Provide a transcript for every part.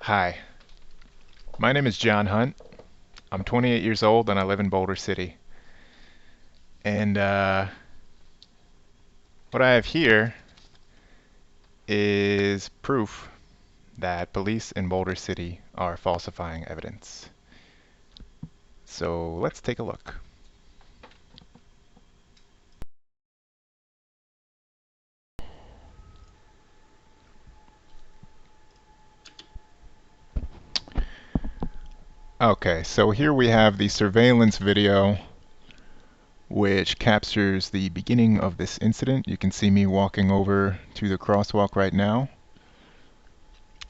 Hi, my name is John Hunt. I'm 28 years old and I live in Boulder City. And what I have here is proof that police in Boulder City are falsifying evidence. So let's take a look. Okay, so here we have the surveillance video which captures the beginning of this incident. You can see me walking over to the crosswalk right now,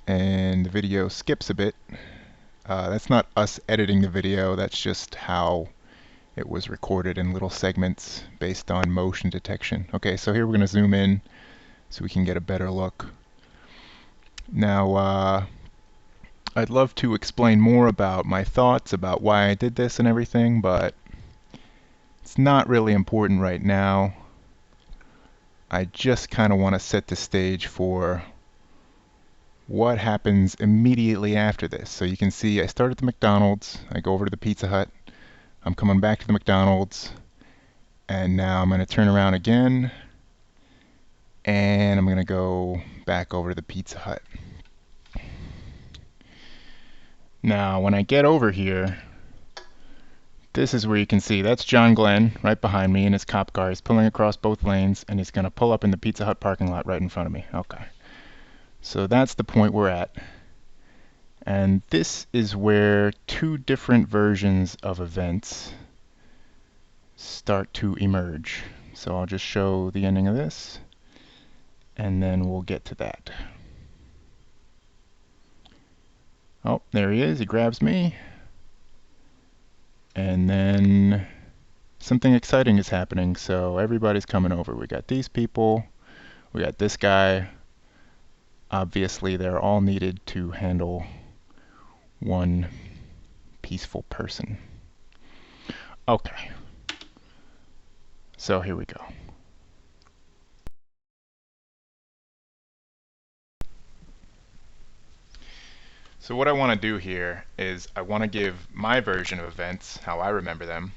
and the video skips a bit. That's not us editing the video, that's just how it was recorded in little segments based on motion detection. Okay, so here we're going to zoom in so we can get a better look. Now, I'd love to explain more about my thoughts about why I did this and everything, but it's not really important right now. I just kind of want to set the stage for what happens immediately after this. So you can see I start at the McDonald's, I go over to the Pizza Hut, I'm coming back to the McDonald's, and now I'm going to turn around again, and I'm going to go back over to the Pizza Hut. Now, when I get over here, this is where you can see that's John Glenn right behind me in his cop car. He's pulling across both lanes, and he's going to pull up in the Pizza Hut parking lot right in front of me. Okay. So that's the point we're at. And this is where two different versions of events start to emerge. So I'll just show the ending of this, and then we'll get to that. Oh, there he is. He grabs me. And then something exciting is happening. So everybody's coming over. We got these people. We got this guy. Obviously, they're all needed to handle one peaceful person. Okay. So here we go. So what I want to do here is I want to give my version of events, how I remember them,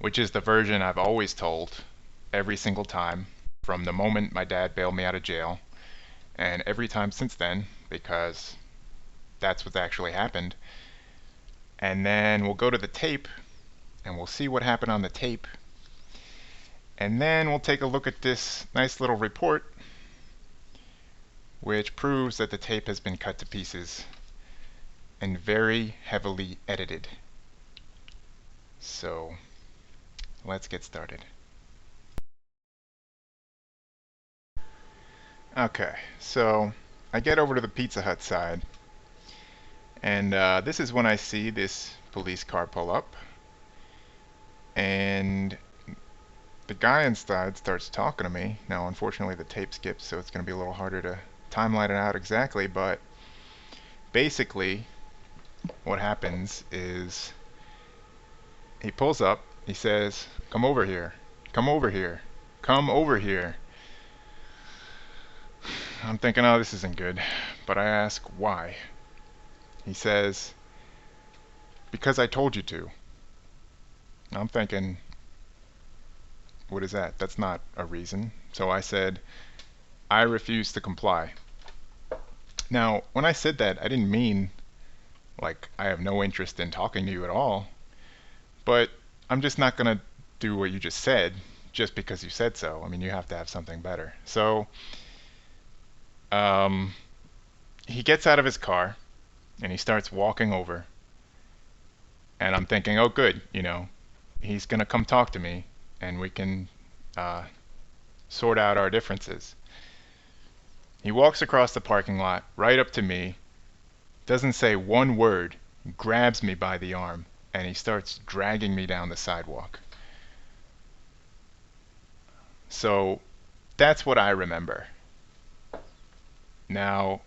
which is the version I've always told every single time from the moment my dad bailed me out of jail, and every time since then, because that's what's actually happened. And then we'll go to the tape and we'll see what happened on the tape, and then we'll take a look at this nice little report which proves that the tape has been cut to pieces and very heavily edited. So let's get started. Okay, so I get over to the Pizza Hut side, and this is when I see this police car pull up, and the guy inside starts talking to me. Now unfortunately the tape skips, so it's going to be a little harder to timeline it out exactly, but basically what happens is he pulls up, he says, "Come over here, come over here, come over here." I'm thinking, oh, this isn't good, but I ask why. He says, "Because I told you to." I'm thinking, what is that? That's not a reason. So I said, "I refuse to comply." Now, when I said that, I didn't mean like I have no interest in talking to you at all, but I'm just not going to do what you just said just because you said so. I mean, you have to have something better. So he gets out of his car and he starts walking over, and I'm thinking, oh good, he's going to come talk to me and we can sort out our differences. He walks across the parking lot right up to me, doesn't say one word, grabs me by the arm, and he starts dragging me down the sidewalk. So that's what I remember. Now,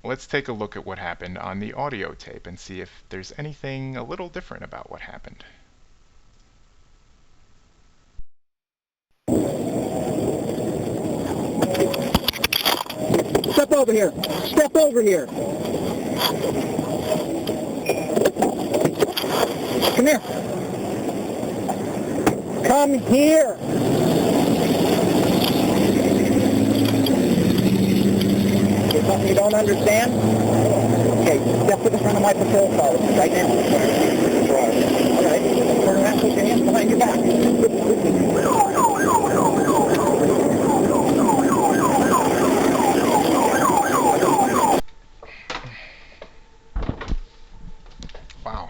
let's take a look at what happened on the audio tape and see if there's anything a little different about what happened. Step over here. Step over here. Come here. Come here. There's something you don't understand? Okay, step to the front of my patrol car right now. All right. Turn around, put your hands behind your back. Wow.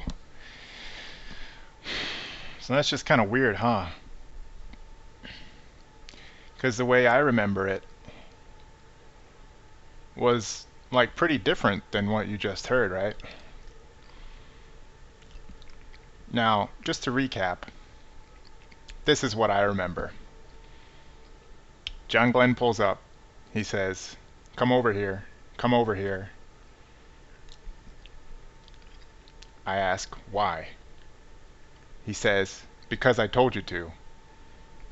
So that's just kind of weird, huh? Because the way I remember it was like pretty different than what you just heard, right? Now, just to recap, this is what I remember. John Glenn pulls up. He says, "Come over here. Come over here." I ask, "Why?" He says, "Because I told you to."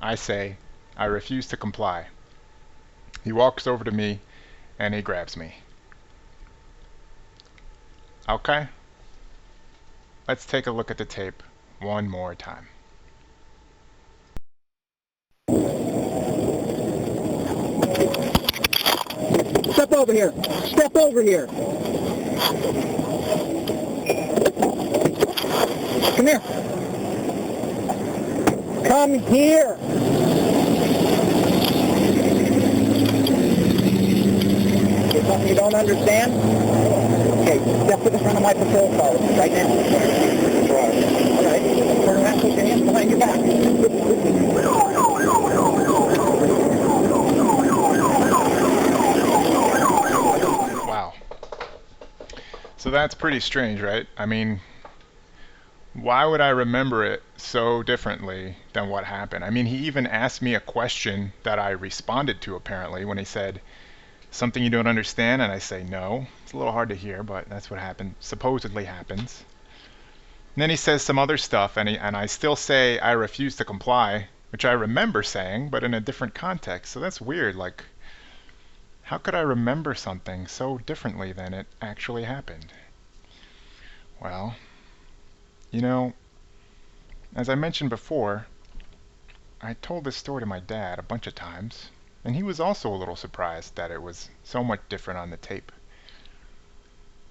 I say, "I refuse to comply." He walks over to me and he grabs me. Okay? Let's take a look at the tape one more time. Step over here. Step over here. Come here. Come here. There's something you don't understand? Okay, step to the front of my patrol car right now. All right. Turn around, put your hands behind your back. Wow. So that's pretty strange, right? I mean, why would I remember it so differently than what happened? I mean, he even asked me a question that I responded to, apparently, when he said, "Something you don't understand?" And I say, "No." It's a little hard to hear, but that's what happened, supposedly happens. And then he says some other stuff, and I still say, "I refuse to comply," which I remember saying, but in a different context. So that's weird. Like, how could I remember something so differently than it actually happened? Well, you know, as I mentioned before, I told this story to my dad a bunch of times, and he was also a little surprised that it was so much different on the tape.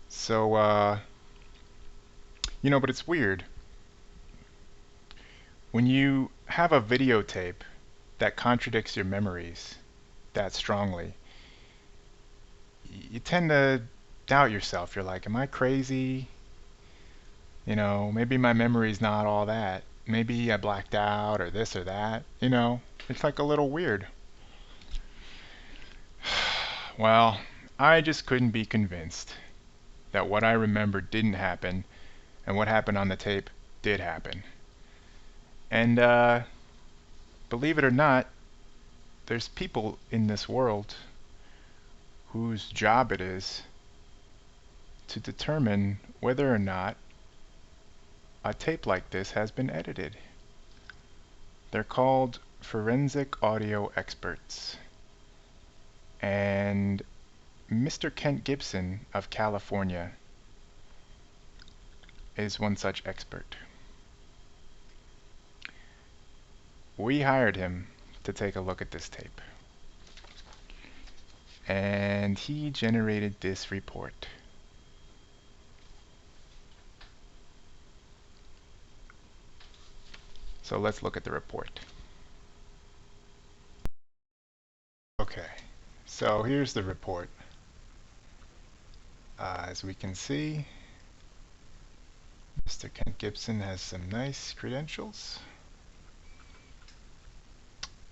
So, but it's weird. When you have a videotape that contradicts your memories that strongly, you tend to doubt yourself. You're like, am I crazy? Maybe my memory's not all that. Maybe I blacked out or this or that. It's like a little weird. Well, I just couldn't be convinced that what I remembered didn't happen and what happened on the tape did happen. And believe it or not, there's people in this world whose job it is to determine whether or not a tape like this has been edited. They're called forensic audio experts. And Mr. Kent Gibson of California is one such expert. We hired him to take a look at this tape. And he generated this report. So let's look at the report. Okay, so here's the report. As we can see, Mr. Kent Gibson has some nice credentials.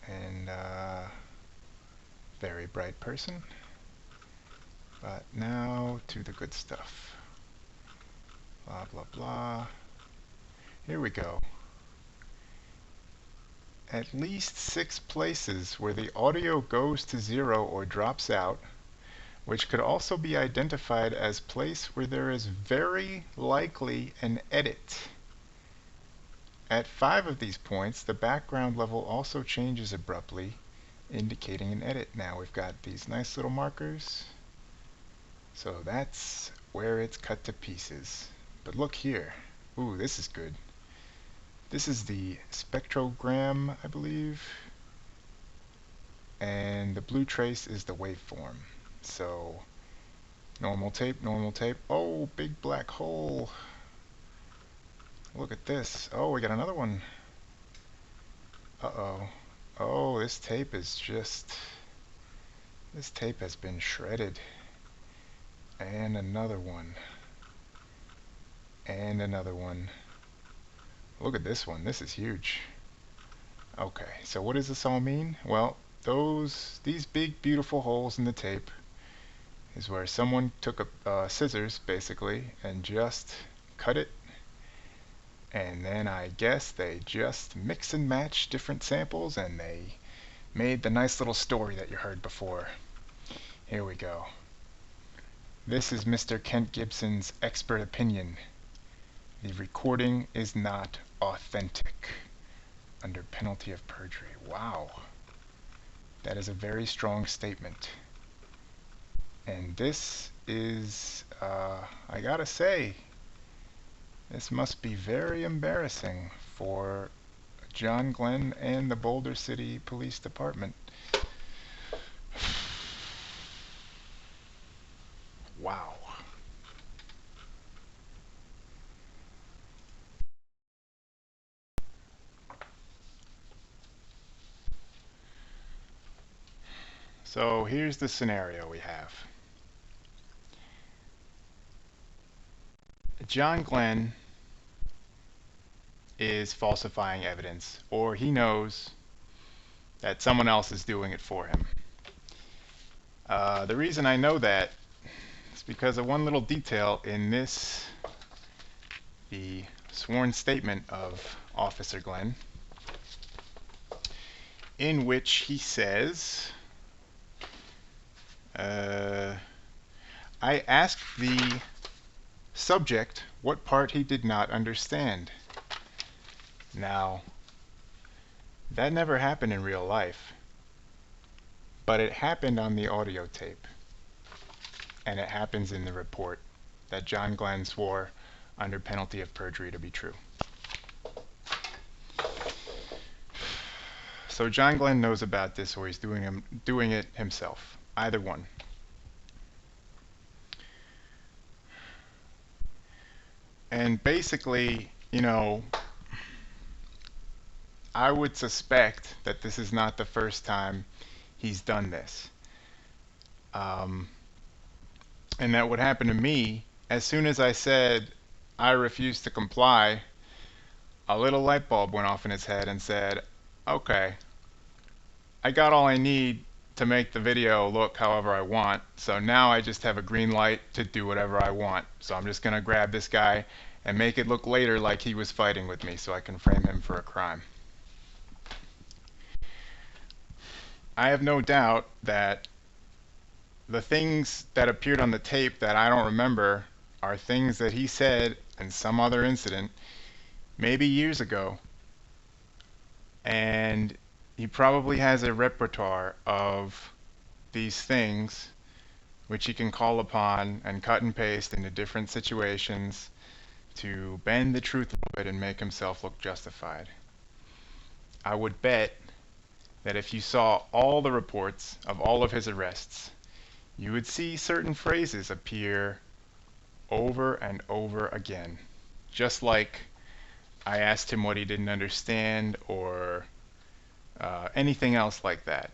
And very bright person. But now to the good stuff. Blah, blah, blah. Here we go. At least 6 places where the audio goes to 0 or drops out, which could also be identified as place where there is very likely an edit. At 5 of these points, the background level also changes abruptly, indicating an edit. Now we've got these nice little markers. So that's where it's cut to pieces. But look here. Ooh, this is good. This is the spectrogram, I believe. And the blue trace is the waveform. So normal tape, normal tape. Oh, big black hole. Look at this. Oh, we got another one. Uh-oh. Oh, this tape is just... This tape has been shredded. And another one. And another one. Look at this one. This is huge. Okay, so what does this all mean? Well, these big beautiful holes in the tape is where someone took a scissors basically and just cut it, and then I guess they just mix and match different samples and they made the nice little story that you heard before. Here we go. This is Mr. Kent Gibson's expert opinion. The recording is not authentic under penalty of perjury. Wow. That is a very strong statement. And this is, I gotta say, this must be very embarrassing for John Glenn and the Boulder City Police Department. Wow. So here's the scenario we have. John Glenn is falsifying evidence, or he knows that someone else is doing it for him. The reason I know that is because of one little detail in the sworn statement of Officer Glenn, in which he says, I asked the subject what part he did not understand. Now, that never happened in real life, but it happened on the audio tape, and it happens in the report that John Glenn swore under penalty of perjury to be true. So John Glenn knows about this, or he's doing it himself. Either one. And basically, you know, I would suspect that this is not the first time he's done this. And that would happen to me as soon as I said I refuse to comply. A little light bulb went off in his head and said, okay, I got all I need to make the video look however I want, so now I just have a green light to do whatever I want. So I'm just gonna grab this guy and make it look later like he was fighting with me so I can frame him for a crime. I have no doubt that the things that appeared on the tape that I don't remember are things that he said in some other incident, maybe years ago. And he probably has a repertoire of these things which he can call upon and cut and paste into different situations to bend the truth a little bit and make himself look justified. I would bet that if you saw all the reports of all of his arrests, you would see certain phrases appear over and over again. Just like I asked him what he didn't understand, or anything else like that.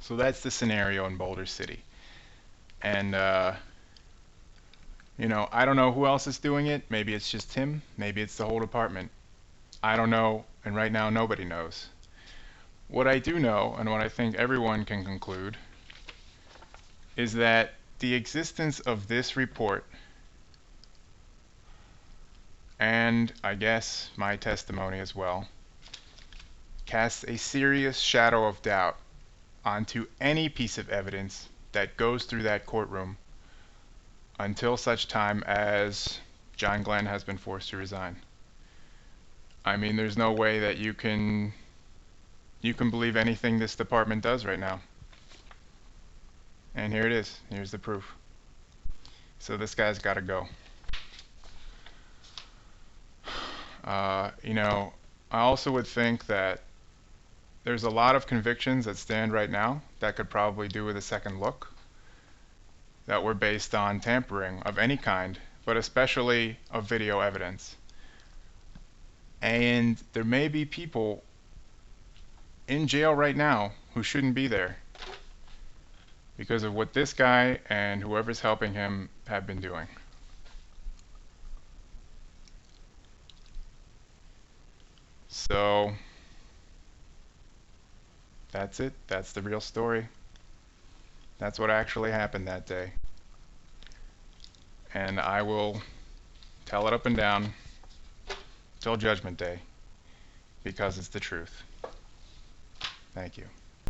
So that's the scenario in Boulder City. And you know, I don't know who else is doing it. Maybe it's just him. Maybe it's the whole department. I don't know, and right now nobody knows. What I do know, and what I think everyone can conclude, is that the existence of this report, and I guess my testimony as well, casts a serious shadow of doubt onto any piece of evidence that goes through that courtroom until such time as John Glenn has been forced to resign. I mean, there's no way that you can believe anything this department does right now. And here it is. Here's the proof. So this guy's got to go. You know, I also would think that there's a lot of convictions that stand right now that could probably do with a second look, that were based on tampering of any kind, but especially of video evidence. And there may be people in jail right now who shouldn't be there because of what this guy and whoever's helping him have been doing. So that's it. That's the real story. That's what actually happened that day. And I will tell it up and down till Judgment Day because it's the truth. Thank you.